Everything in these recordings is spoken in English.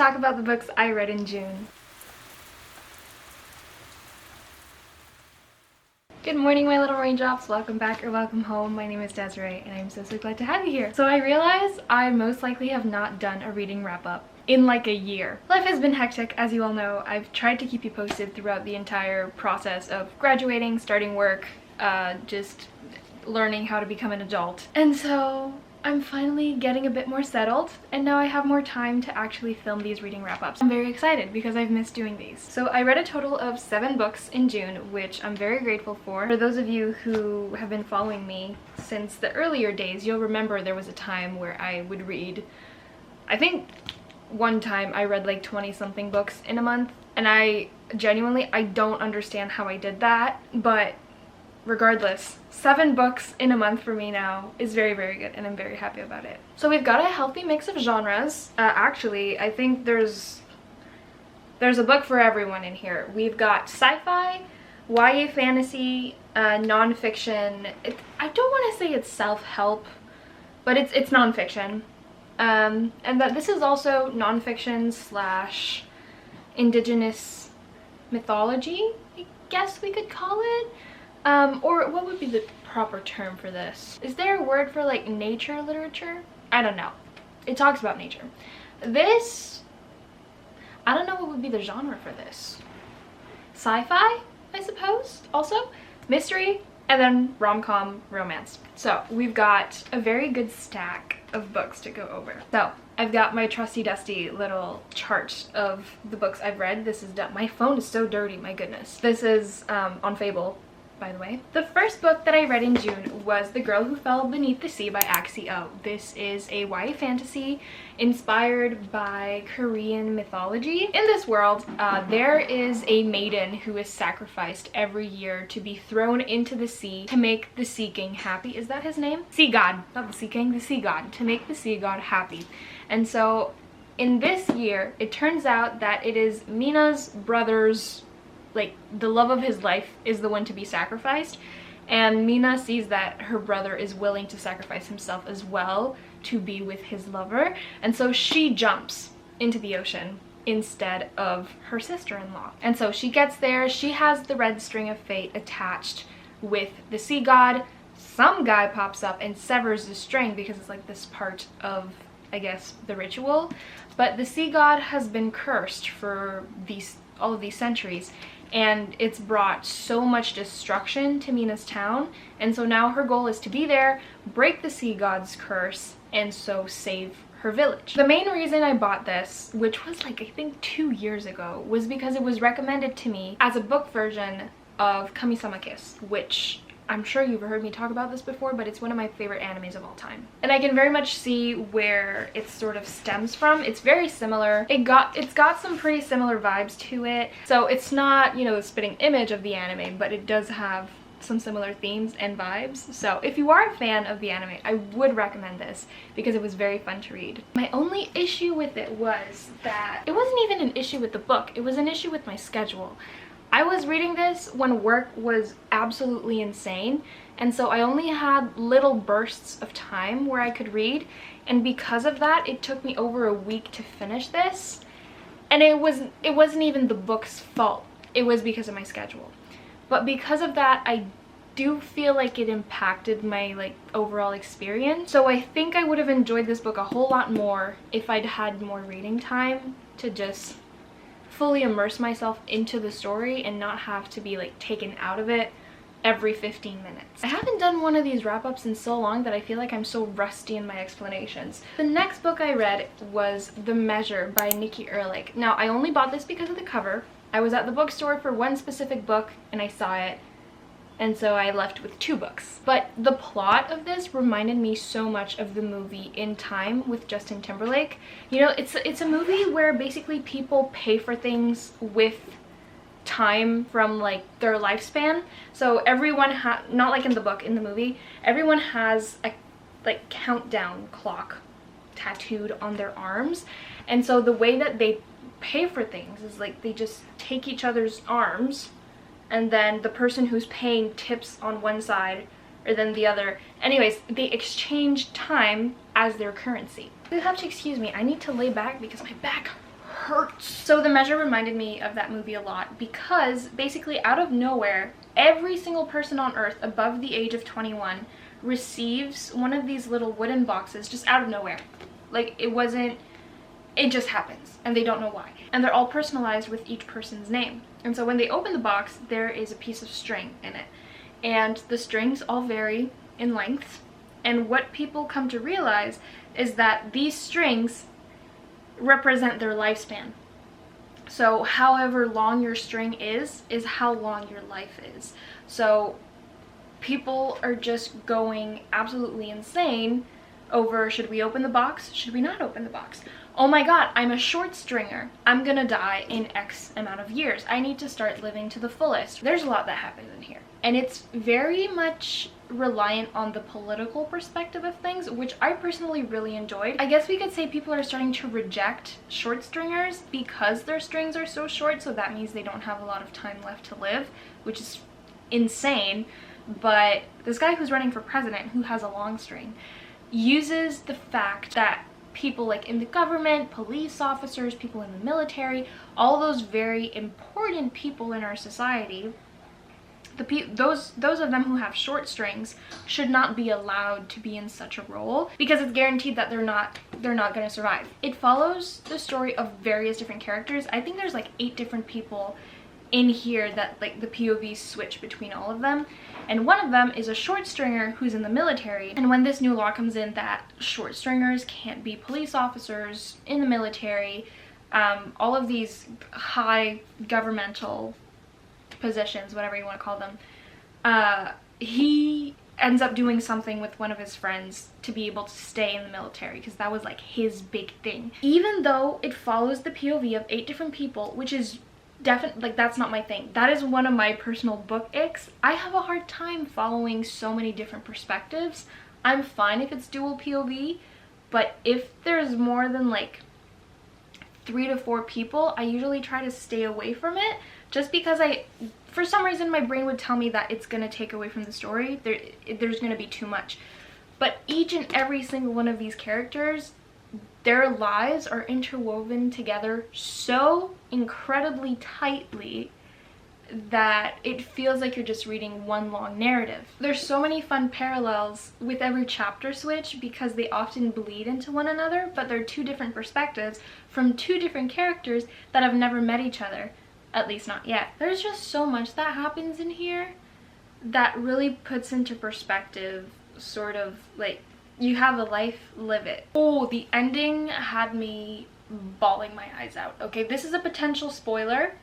talk about the books I read in June. Good morning, my little raindrops. Welcome back or welcome home. My name is Desiree and I'm so glad to have you here. So I realize I most likely have not done a reading wrap up in like a year. Life has been hectic, as you all know. I've tried to keep you posted throughout the entire process of graduating, starting work, just learning how to become an adult. And so I'm finally getting a bit more settled, and now I have more time to actually film these reading wrap-ups. I'm very excited because I've missed doing these. So I read a total of 7 books in June, which I'm very grateful for. For those of you who have been following me since the earlier days, you'll remember there was a time where I would read, I think one time I read like 20-something books in a month, and I don't understand how I did that, but regardless, 7 books in a month for me now is very good, and I'm very happy about it. So we've got a healthy mix of genres. Actually, I think there's a book for everyone in here. We've got sci-fi, YA fantasy, non-fiction. I don't want to say it's self-help, but it's non-fiction. And that this is also non-fiction slash indigenous mythology, I guess we could call it. Or what would be the proper term for this? Is there a word for like nature literature? I don't know. It talks about nature. This, I don't know what would be the genre for this. Sci-fi, I suppose, also. Mystery, and then rom-com romance. So we've got a very good stack of books to go over. So I've got my trusty dusty little chart of the books I've read. This is done. My phone is so dirty, my goodness. This is on Fable, by the way. The first book that I read in June was The Girl Who Fell Beneath the Sea by Axie. This is a YA fantasy inspired by Korean mythology. In this world, there is a maiden who is sacrificed every year to be thrown into the sea to make the sea king happy. Is that his name? Sea god, not the sea king, the sea god. To make the sea god happy. And so in this year, it turns out that it is Mina's brother's, like, the love of his life is the one to be sacrificed, and Mina sees that her brother is willing to sacrifice himself as well to be with his lover, and so she jumps into the ocean instead of her sister-in-law. And so she gets there, she has the red string of fate attached with the sea god. Some guy pops up and severs the string because it's like this part of, I guess, the ritual, but the sea god has been cursed for all of these centuries, and it's brought so much destruction to Mina's town, and so now her goal is to be there, break the sea god's curse, and so save her village. The main reason I bought this, which was like I think 2 years ago, was because it was recommended to me as a book version of Kami-sama Kiss, which I'm sure you've heard me talk about this before, but it's one of my favorite animes of all time. And I can very much see where it sort of stems from. It's very similar. It's got some pretty similar vibes to it. So it's not, you know, the spitting image of the anime, but it does have some similar themes and vibes. So if you are a fan of the anime, I would recommend this because it was very fun to read. My only issue with it was that it wasn't even an issue with the book. It was an issue with my schedule. I was reading this when work was absolutely insane, and so I only had little bursts of time where I could read, and because of that it took me over a week to finish this, and it wasn't even the book's fault. It was because of my schedule. But because of that, I do feel like it impacted my like overall experience. So I think I would have enjoyed this book a whole lot more if I'd had more reading time to just fully immerse myself into the story and not have to be like taken out of it every 15 minutes. I haven't done one of these wrap-ups in so long that I feel like I'm so rusty in my explanations. The next book I read was The Measure by Nikki Erlick. Now, I only bought this because of the cover. I was at the bookstore for one specific book and I saw it, and so I left with 2 books. But the plot of this reminded me so much of the movie In Time with Justin Timberlake. You know, it's a movie where basically people pay for things with time from like their lifespan. So everyone not like in the book, in the movie, everyone has a like countdown clock tattooed on their arms, and so the way that they pay for things is like they just take each other's arms, and then the person who's paying tips on one side or then the other. Anyways, they exchange time as their currency. You have to excuse me, I need to lay back because my back hurts. So The Measure reminded me of that movie a lot because basically out of nowhere, every single person on Earth above the age of 21 receives one of these little wooden boxes just out of nowhere. Like, it just happens and they don't know why. And they're all personalized with each person's name. And so when they open the box, there is a piece of string in it. And the strings all vary in length. And what people come to realize is that these strings represent their lifespan. So however long your string is how long your life is. So people are just going absolutely insane over, should we open the box? Should we not open the box? Oh my god, I'm a short stringer. I'm gonna die in X amount of years. I need to start living to the fullest. There's a lot that happens in here. And it's very much reliant on the political perspective of things, which I personally really enjoyed. I guess we could say people are starting to reject short stringers because their strings are so short, so that means they don't have a lot of time left to live, which is insane. But this guy who's running for president, who has a long string, uses the fact that people like in the government, police officers, people in the military, all those very important people in our society, those of them who have short strings should not be allowed to be in such a role because it's guaranteed that they're not going to survive. It follows the story of various different characters. I think there's like 8 different people in here that like the POVs switch between all of them, and one of them is a short stringer who's in the military. And when this new law comes in that short stringers can't be police officers in the military, all of these high governmental positions, whatever you want to call them, he ends up doing something with one of his friends to be able to stay in the military because that was like his big thing. Even though it follows the POV of 8 different people, which is definitely, like, that's not my thing. That is one of my personal book icks. I have a hard time following so many different perspectives. I'm fine if it's dual POV, but if there's more than like 3 to 4 people, I usually try to stay away from it just because for some reason my brain would tell me that it's gonna take away from the story. There's gonna be too much. But each and every single one of these characters, their lives are interwoven together so incredibly tightly that it feels like you're just reading one long narrative. There's so many fun parallels with every chapter switch because they often bleed into one another, but they're 2 different perspectives from 2 different characters that have never met each other, at least not yet. There's just so much that happens in here that really puts into perspective sort of like, you have a life, live it. Oh, the ending had me bawling my eyes out. Okay, this is a potential spoiler.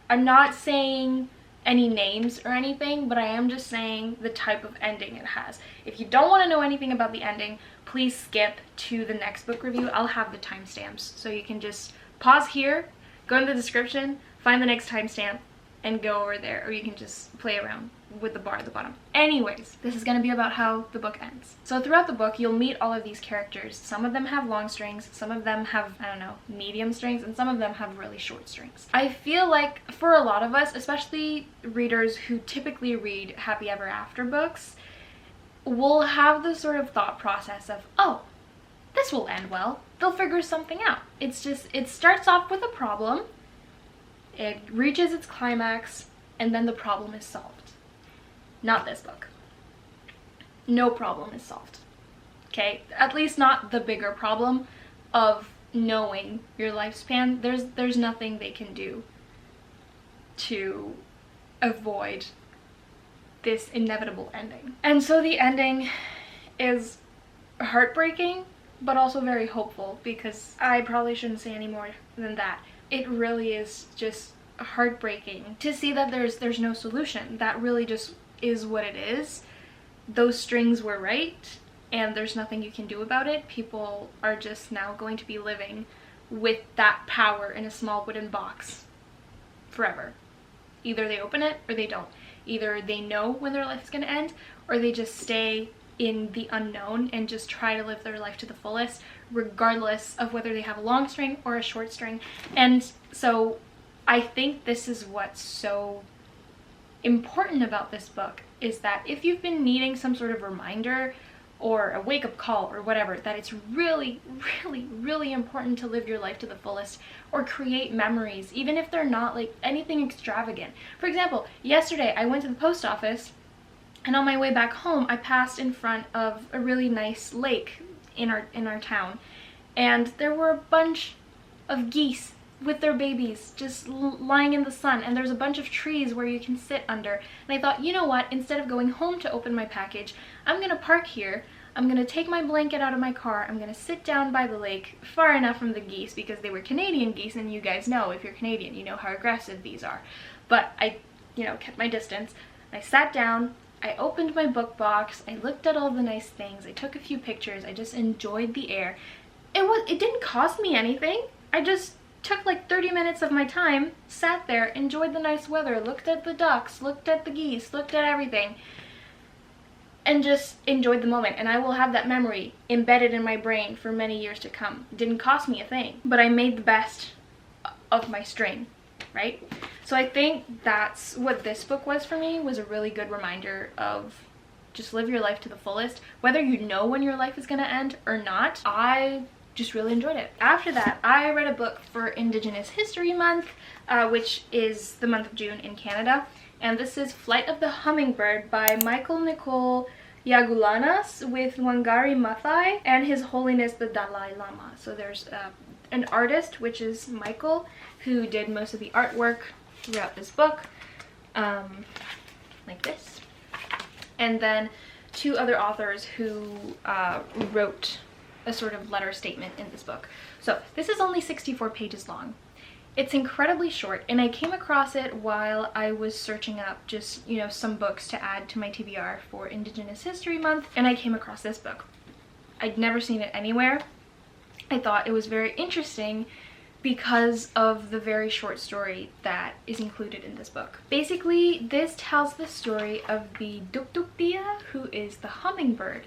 I'm not saying any names or anything, but I am just saying the type of ending it has. If you don't want to know anything about the ending, please skip to the next book review. I'll have the timestamps, so you can just pause here, go in the description, find the next timestamp, and go over there, or you can just play around with the bar at the bottom. Anyways, this is going to be about how the book ends. So throughout the book, you'll meet all of these characters. Some of them have long strings, some of them have, I don't know, medium strings, and some of them have really short strings. I feel like for a lot of us, especially readers who typically read happy ever after books, will have the sort of thought process of, oh, this will end well. They'll figure something out. It's just, it starts off with a problem, it reaches its climax, and then the problem is solved. Not this book. No problem is solved. Okay? At least not the bigger problem of knowing your lifespan. There's nothing they can do to avoid this inevitable ending. And so the ending is heartbreaking, but also very hopeful, because I probably shouldn't say any more than that. It really is just heartbreaking to see that there's no solution. That really just is what it is. Those strings were right, and there's nothing you can do about it. People are just now going to be living with that power in a small wooden box forever. Either they open it or they don't. Either they know when their life is going to end, or they just stay in the unknown and just try to live their life to the fullest, regardless of whether they have a long string or a short string. And so I think this is what's so important about this book, is that if you've been needing some sort of reminder or a wake-up call or whatever, that it's really, really, really important to live your life to the fullest or create memories, even if they're not like anything extravagant. For example, yesterday I went to the post office, and on my way back home I passed in front of a really nice lake in our town, and there were a bunch of geese with their babies just lying in the sun, and there's a bunch of trees where you can sit under. And I thought, you know what, instead of going home to open my package, I'm gonna park here, I'm gonna take my blanket out of my car, I'm gonna sit down by the lake far enough from the geese, because they were Canadian geese, and you guys know, if you're Canadian, you know how aggressive these are. But I, you know, kept my distance. I sat down, I opened my book box, I looked at all the nice things, I took a few pictures, I just enjoyed the air. It didn't cost me anything. I just took like 30 minutes of my time, sat there, enjoyed the nice weather, looked at the ducks, looked at the geese, looked at everything, and just enjoyed the moment. And I will have that memory embedded in my brain for many years to come. It didn't cost me a thing, but I made the best of my string, right? So I think that's what this book was for me, was a really good reminder of just live your life to the fullest. Whether you know when your life is gonna end or not, I just really enjoyed it. After that, I read a book for Indigenous History Month, which is the month of June in Canada. And this is Flight of the Hummingbird by Michael Nicoll Yahgulanaas with Wangari Maathai and His Holiness the Dalai Lama. So there's an artist, which is Michael, who did most of the artwork throughout this book, like this. And then two other authors who wrote a sort of letter statement in this book. So this is only 64 pages long. It's incredibly short, and I came across it while I was searching up just, you know, some books to add to my TBR for Indigenous History Month, and I came across this book. I'd never seen it anywhere. I thought it was very interesting because of the very short story that is included in this book. Basically, this tells the story of the Dukduktia, who is the hummingbird.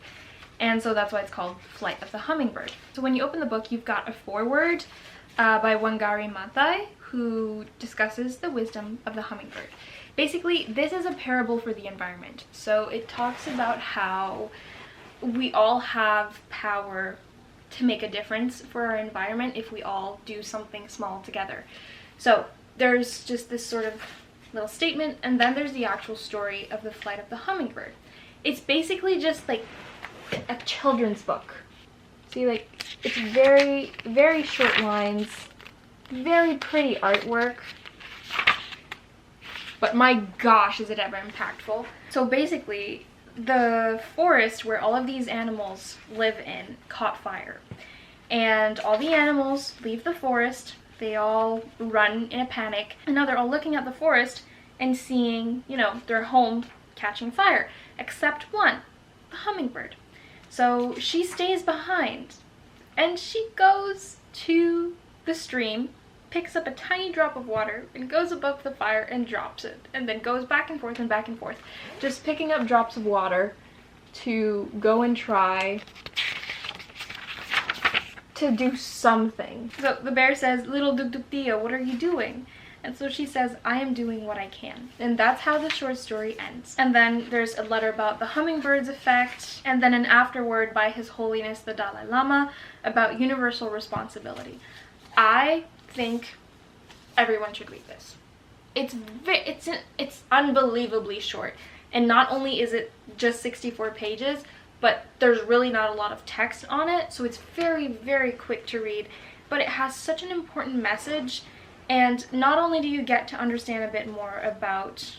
And so that's why it's called Flight of the Hummingbird. So when you open the book, you've got a foreword by Wangari Maathai, who discusses the wisdom of the hummingbird. Basically, this is a parable for the environment. So it talks about how we all have power to make a difference for our environment if we all do something small together. So there's just this sort of little statement, and then there's the actual story of the flight of the hummingbird. It's basically just like a children's book. See, like, it's very, very short lines, very pretty artwork, but my gosh, is it ever impactful. So basically, the forest where all of these animals live in caught fire, and all the animals leave the forest. They all run in a panic, and now they're all looking at the forest and seeing, you know, their home catching fire, except one, the hummingbird. So she stays behind, and she goes to the stream, picks up a tiny drop of water, and goes above the fire and drops it, and then goes back and forth, just picking up drops of water to go and try to do something. So the bear says, "Little Dukduktia, what are you doing?" And so she says, "I am doing what I can." And that's how the short story ends. And then there's a letter about the hummingbird's effect, and then an afterword by His Holiness the Dalai Lama about universal responsibility. I think everyone should read this. It's unbelievably short. And not only is it just 64 pages, but there's really not a lot of text on it, so it's very, very quick to read. But it has such an important message. And not only do you get to understand a bit more about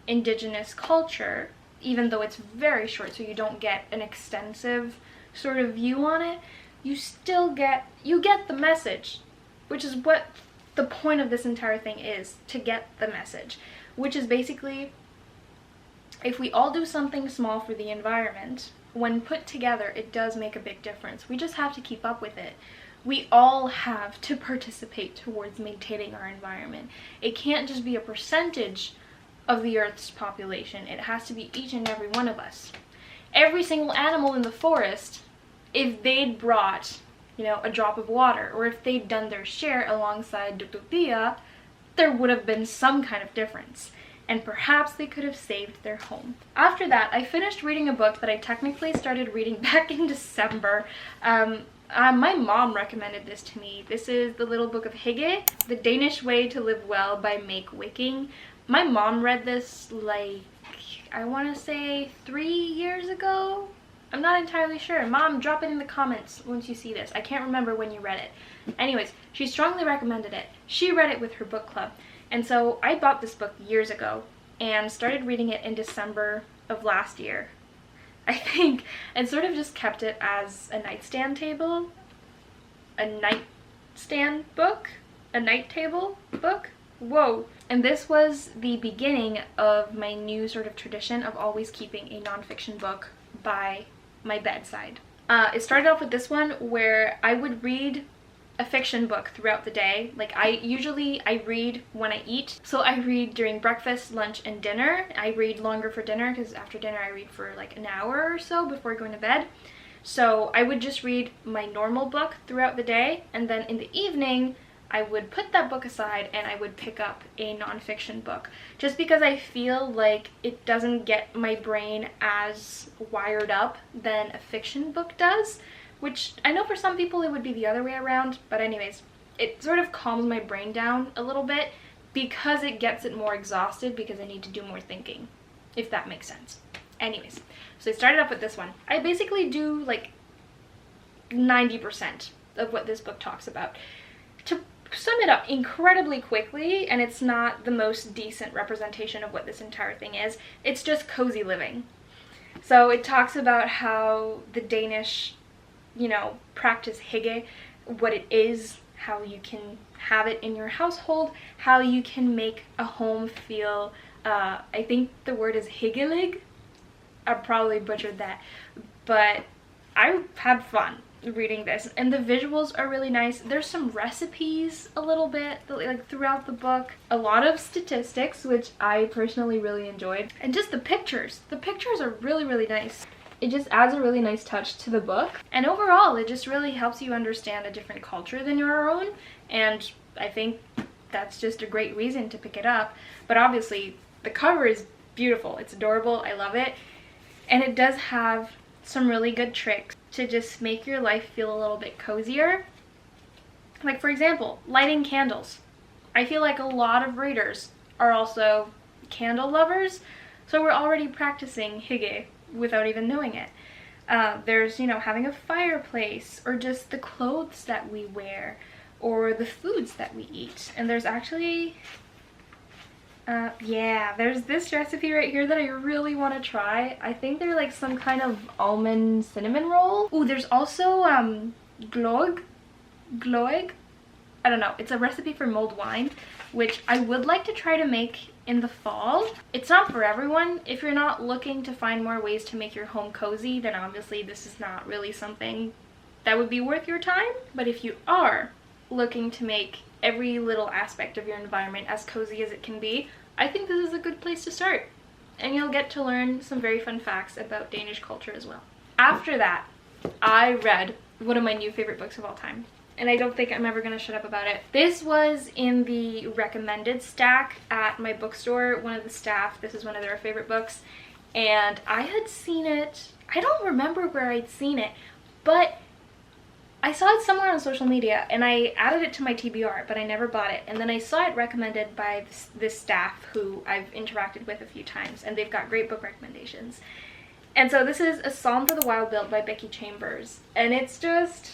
Indigenous culture, even though it's very short, so you don't get an extensive sort of view on it, you get the message, which is what the point of this entire thing is, to get the message, which is basically, if we all do something small for the environment, when put together, it does make a big difference. We just have to keep up with it. We all have to participate towards maintaining our environment. It can't just be a percentage of the Earth's population. It has to be each and every one of us. Every single animal in the forest, if they'd brought, you know, a drop of water, or if they'd done their share alongside Dukduktia, there would have been some kind of difference. and perhaps they could have saved their home. After that, I finished reading a book that I technically started reading back in December. My mom recommended this to me. This is The Little Book of Hygge, The Danish Way to Live Well by Meik Wiking. My mom read this like, I want to say 3 years ago? I'm not entirely sure. Mom, drop it in the comments once you see this. I can't remember when you read it. Anyways, she strongly recommended it. She read it with her book club. And so I bought this book years ago and started reading it in December of last year, I think, and sort of just kept it as a nightstand table, a nightstand book, a night table book. Whoa. And this was the beginning of my new sort of tradition of always keeping a nonfiction book by my bedside. It started off with this one where I would read a fiction book throughout the day. Like I read when I eat. So I read during breakfast, lunch, and dinner. I read longer for dinner because after dinner I read for like an hour or so before going to bed. So I would just read my normal book throughout the day, and then in the evening I would put that book aside and I would pick up a nonfiction book, just because I feel like it doesn't get my brain as wired up than a fiction book does, which I know for some people it would be the other way around, but anyways, it sort of calms my brain down a little bit because it gets it more exhausted because I need to do more thinking, if that makes sense. Anyways, so I started off with this one. I basically do like 90% of what this book talks about. To sum it up incredibly quickly, and it's not the most decent representation of what this entire thing is, it's just cozy living. So it talks about how the Danish, you know, practice Hygge, what it is, how you can have it in your household, how you can make a home feel, I think the word is hyggelig. I probably butchered that, but I had fun reading this, and the visuals are really nice. There's some recipes a little bit like throughout the book, a lot of statistics, which I personally really enjoyed, and just the pictures are really nice. It just adds a really nice touch to the book, and overall it just really helps you understand a different culture than your own, and I think that's just a great reason to pick it up. But obviously the cover is beautiful, it's adorable, I love it, and it does have some really good tricks to just make your life feel a little bit cozier. Like, for example, lighting candles. I feel like a lot of readers are also candle lovers, so we're already practicing Hygge without even knowing it. There's, you know, having a fireplace, or just the clothes that we wear, or the foods that we eat. And there's actually there's this recipe right here that I really want to try. I think they're like some kind of almond cinnamon roll. Ooh, there's also gløgg. I don't know. It's a recipe for mulled wine, which I would like to try to make in the fall. It's not for everyone. If you're not looking to find more ways to make your home cozy, then obviously this is not really something that would be worth your time. But if you are looking to make every little aspect of your environment as cozy as it can be, I think this is a good place to start. And you'll get to learn some very fun facts about Danish culture as well. After that, I read one of my new favorite books of all time, and I don't think I'm ever going to shut up about it. This was in the recommended stack at my bookstore. One of the staff, this is one of their favorite books, and I had seen it. I don't remember where I'd seen it, but I saw it somewhere on social media and I added it to my TBR, but I never bought it. And then I saw it recommended by this staff who I've interacted with a few times, and they've got great book recommendations. And so this is A Psalm for the Wild Built by Becky Chambers, and it's just,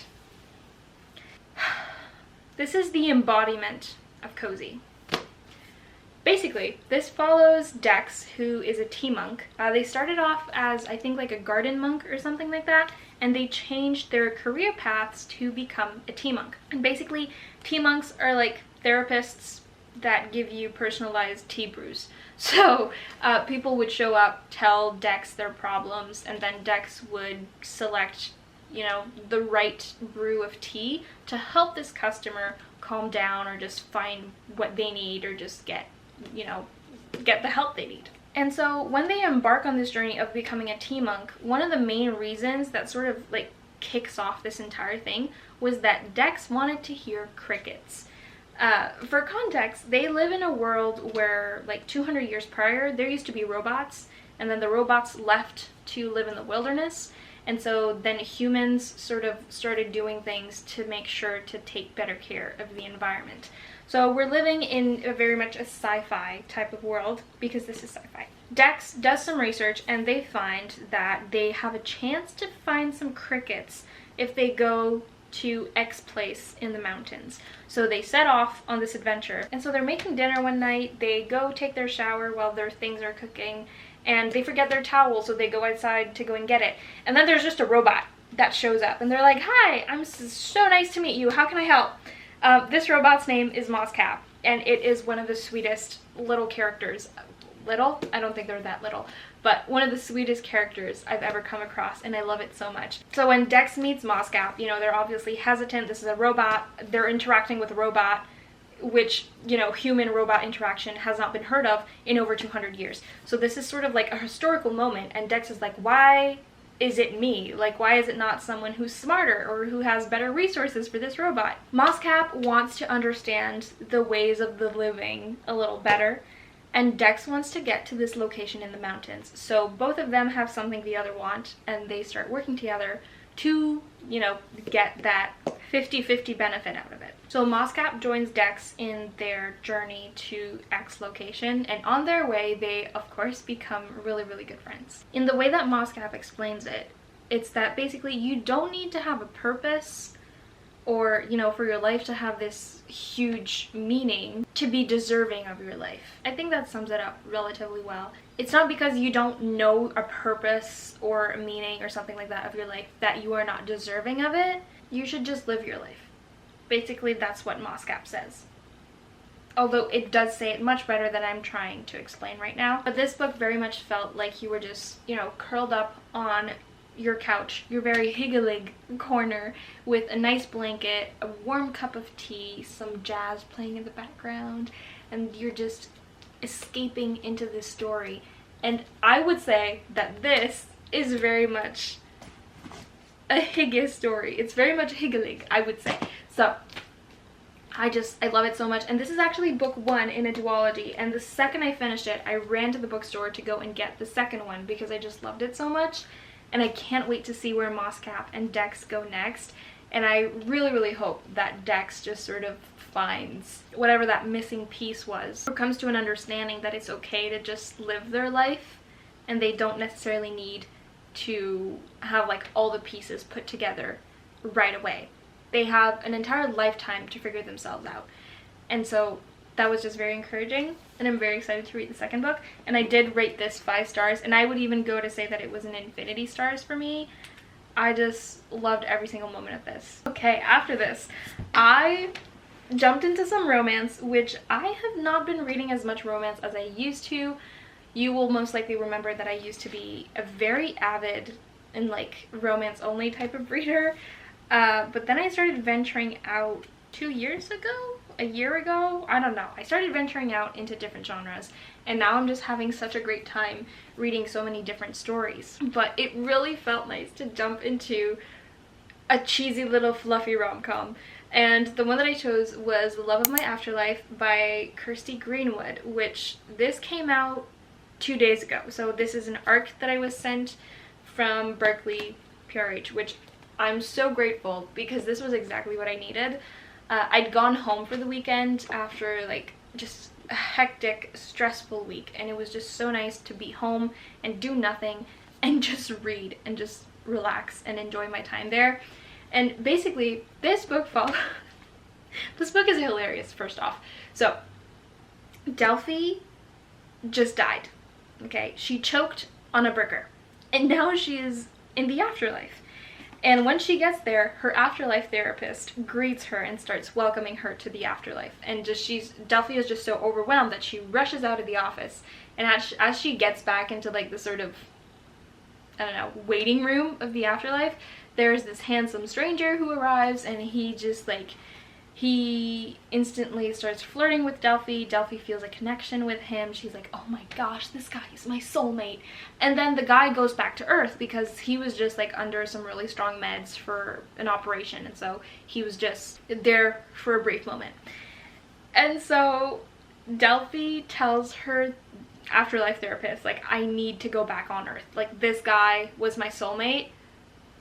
this is the embodiment of cozy. Basically, this follows Dex, who is a tea monk. They started off as, I think, like a garden monk or something like that, and they changed their career paths to become a tea monk. And basically, tea monks are like therapists that give you personalized tea brews. So people would show up, tell Dex their problems, and then Dex would select, you know, the right brew of tea to help this customer calm down, or just find what they need, or just get, you know, get the help they need. And so when they embark on this journey of becoming a tea monk, one of the main reasons that sort of like kicks off this entire thing was that Dex wanted to hear crickets. For context, they live in a world where like 200 years prior, there used to be robots, and then the robots left to live in the wilderness. And so then humans sort of started doing things to make sure to take better care of the environment. So we're living in a very much a sci-fi type of world, because this is sci-fi. Dex does some research, and they find that they have a chance to find some crickets if they go to X place in the mountains. So they set off on this adventure, and so they're making dinner one night. They go take their shower while their things are cooking, and they forget their towel, so they go outside to go and get it. And then there's just a robot that shows up, and they're like, "Hi, I'm so nice to meet you. How can I help?" This robot's name is Moscap, and it is one of the sweetest little characters. Little? I don't think they're that little, but one of the sweetest characters I've ever come across, and I love it so much. So when Dex meets Moscap, you know, they're obviously hesitant. This is a robot. They're interacting with a robot, which, you know, human-robot interaction has not been heard of in over 200 years. So this is sort of like a historical moment, and Dex is like, why is it me? Like, why is it not someone who's smarter or who has better resources for this robot? Moscap wants to understand the ways of the living a little better, and Dex wants to get to this location in the mountains. So both of them have something the other want, and they start working together to, you know, get that 50-50 benefit out of it. So Moscap joins Dex in their journey to X location, and on their way, they, of course, become really, really good friends. In the way that Moscap explains it, it's that basically you don't need to have a purpose or, you know, for your life to have this huge meaning to be deserving of your life. I think that sums it up relatively well. It's not because you don't know a purpose or a meaning or something like that of your life that you are not deserving of it. You should just live your life. Basically, that's what Moscap says. Although it does say it much better than I'm trying to explain right now. But this book very much felt like you were just, you know, curled up on your couch, your very Hygge corner, with a nice blanket, a warm cup of tea, some jazz playing in the background, and you're just escaping into this story. And I would say that this is very much a Hygge story. It's very much Hygge, I would say. So I love it so much. And this is actually book 1 in a duology, and the second I finished it, I ran to the bookstore to go and get the second one because I just loved it so much. And I can't wait to see where Moscap and Dex go next. And I really, really hope that Dex just sort of finds whatever that missing piece was, or comes to an understanding that it's okay to just live their life, and they don't necessarily need to have like all the pieces put together right away. They have an entire lifetime to figure themselves out. And so that was just very encouraging, and I'm very excited to read the second book. And I did rate this 5 stars, and I would even go to say that it was an infinity stars for me. I just loved every single moment of this. Okay, after this, I jumped into some romance, which I have not been reading as much romance as I used to. You will most likely remember that I used to be a very avid and like romance only type of reader, but then I started venturing out 2 years ago? A year ago? I don't know. I started venturing out into different genres, and now I'm just having such a great time reading so many different stories. But it really felt nice to jump into a cheesy little fluffy rom-com. And the one that I chose was The Love of My Afterlife by Kirsty Greenwood, which this came out 2 days ago. So this is an ARC that I was sent from Berkeley PRH, which I'm so grateful because this was exactly what I needed. I'd gone home for the weekend after like just a hectic, stressful week, and it was just so nice to be home and do nothing and just read and just relax and enjoy my time there. And basically this book this book is hilarious. First off, so Delphi just died. Okay, she choked on a burger, and now she is in the afterlife. And when she gets there, her afterlife therapist greets her and starts welcoming her to the afterlife. And Delphi is just so overwhelmed that she rushes out of the office. And as she gets back into like the sort of, I don't know, waiting room of the afterlife, there's this handsome stranger who arrives, and he just like, he instantly starts flirting with Delphi. Delphi feels a connection with him. She's like, oh my gosh, this guy is my soulmate. And then the guy goes back to Earth because he was just like under some really strong meds for an operation. And so he was just there for a brief moment. And so Delphi tells her afterlife therapist, like, I need to go back on Earth. Like, this guy was my soulmate.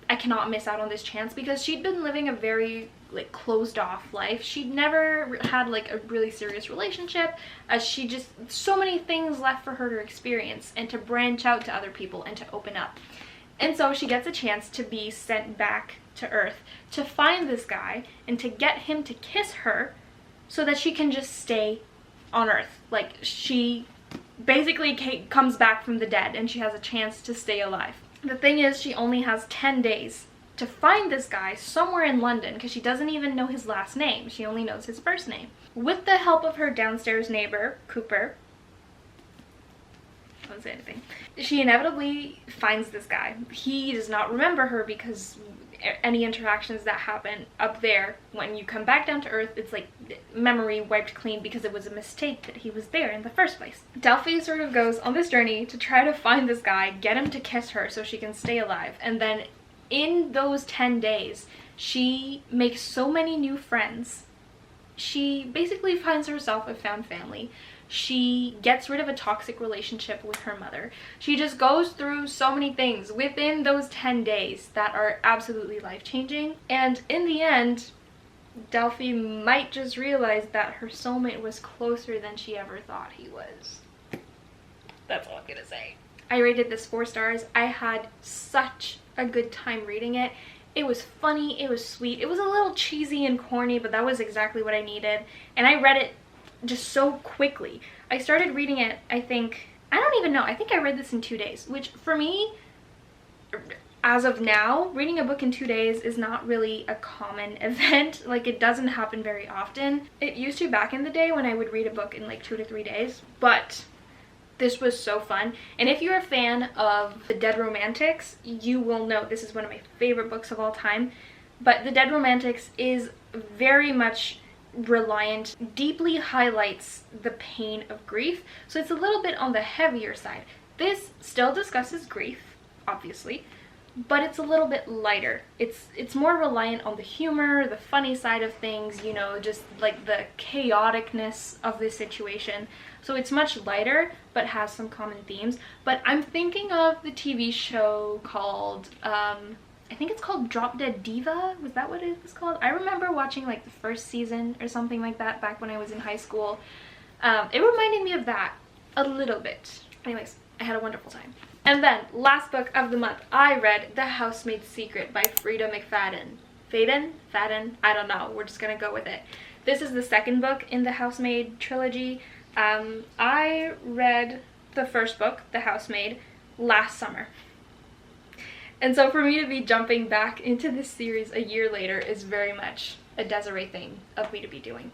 I cannot miss out on this chance, because she'd been living a very like closed off life. She'd never had like a really serious relationship, as she just, so many things left for her to experience and to branch out to other people and to open up. And so she gets a chance to be sent back to Earth to find this guy and to get him to kiss her so that she can just stay on Earth. Like, she basically comes back from the dead and she has a chance to stay alive. The thing is, she only has 10 days to find this guy somewhere in London, because she doesn't even know his last name. She only knows his first name. With the help of her downstairs neighbor, Cooper, I won't say anything, she inevitably finds this guy. He does not remember her, because any interactions that happen up there, when you come back down to Earth, it's like memory wiped clean, because it was a mistake that he was there in the first place. Delphi sort of goes on this journey to try to find this guy, get him to kiss her so she can stay alive, and then in those 10 days she makes so many new friends. She basically finds herself a found family. She gets rid of a toxic relationship with her mother. She just goes through so many things within those 10 days that are absolutely life-changing. And in the end, Delphi might just realize that her soulmate was closer than she ever thought he was. That's all I'm gonna say. I rated this 4 stars. I had such a good time reading it. It was funny, it was sweet, it was a little cheesy and corny, but that was exactly what I needed. And I read it just so quickly. I started reading it, I think I read this in 2 days, which for me, as of now, reading a book in 2 days is not really a common event. Like, it doesn't happen very often. It used to back in the day when I would read a book in like 2 to 3 days, but this was so fun. And if you're a fan of The Dead Romantics, you will know this is one of my favorite books of all time. But The Dead Romantics is very much reliant, deeply highlights the pain of grief, so it's a little bit on the heavier side. This still discusses grief, obviously, but it's a little bit lighter. It's more reliant on the humor, the funny side of things, you know, just like the chaoticness of the situation. So it's much lighter, but has some common themes. But I'm thinking of the TV show called, I think it's called Drop Dead Diva. Was that what it was called? I remember watching like the first season or something like that back when I was in high school. It reminded me of that a little bit. Anyways, I had a wonderful time. And then, last book of the month, I read The Housemaid's Secret by Freida McFadden. Fadden? I don't know. We're just gonna go with it. This is the second book in the Housemaid trilogy. I read the first book, The Housemaid, last summer. And so for me to be jumping back into this series a year later is very much a Desiree thing of me to be doing.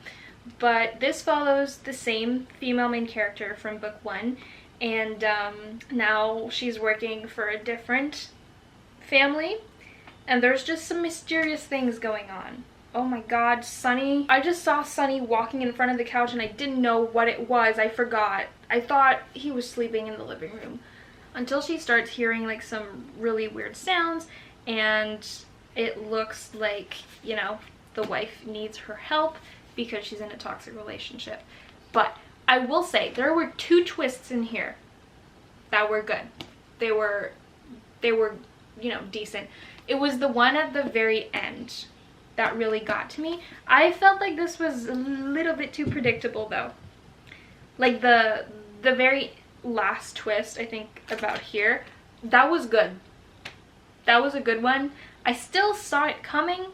But this follows the same female main character from book 1, and now she's working for a different family, and there's just some mysterious things going on. Oh my god, Sunny. I just saw Sunny walking in front of the couch and I didn't know what it was. I forgot. I thought he was sleeping in the living room. Until she starts hearing like some really weird sounds, and it looks like, you know, the wife needs her help because she's in a toxic relationship. But I will say there were 2 twists in here that were good. They were, you know, decent. It was the one at the very end that really got to me. I felt like this was a little bit too predictable though. Like the very last twist, I think, about here, that was good. That was a good one. I still saw it coming,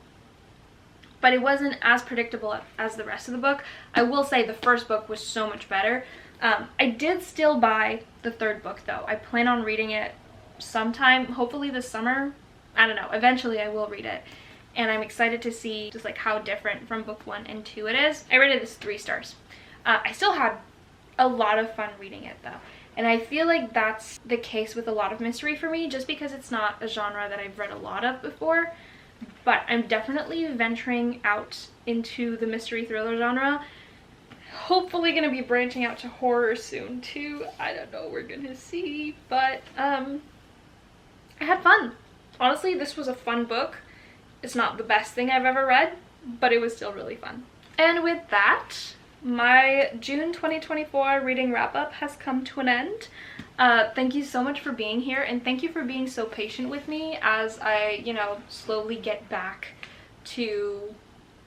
but it wasn't as predictable as the rest of the book. I will say the first book was so much better. I did still buy the third book though. I plan on reading it sometime, hopefully this summer. I don't know, eventually I will read it. And I'm excited to see just like how different from book 1 and 2 it is. I rated this 3 stars. I still had a lot of fun reading it though. And I feel like that's the case with a lot of mystery for me, just because it's not a genre that I've read a lot of before. But I'm definitely venturing out into the mystery thriller genre. Hopefully gonna be branching out to horror soon too. I don't know, we're gonna see. But I had fun. Honestly, this was a fun book. It's not the best thing I've ever read, but it was still really fun. And with that, my June 2024 reading wrap-up has come to an end. Thank you so much for being here, and thank you for being so patient with me as I, you know, slowly get back to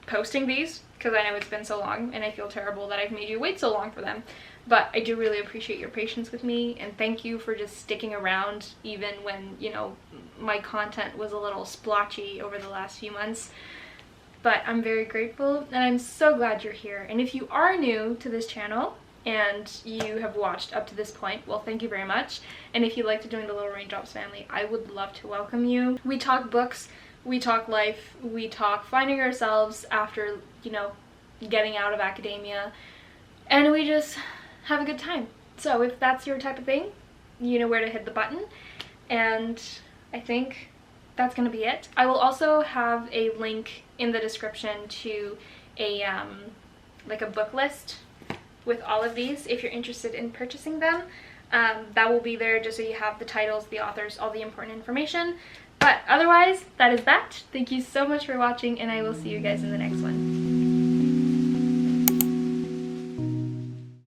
posting these, because I know it's been so long and I feel terrible that I've made you wait so long for them. But I do really appreciate your patience with me, and thank you for just sticking around even when, you know, my content was a little splotchy over the last few months. But I'm very grateful, and I'm so glad you're here. And if you are new to this channel and you have watched up to this point, well, thank you very much. And if you'd like to join the Little Raindrops family, I would love to welcome you. We talk books, we talk life, we talk finding ourselves after, you know, getting out of academia, and we just have a good time. So if that's your type of thing, you know where to hit the button, and I think that's gonna be it. I will also have a link in the description to a like a book list with all of these if you're interested in purchasing them. That will be there just so you have the titles, the authors, all the important information. But otherwise, that is that. Thank you so much for watching, and I will see you guys in the next one.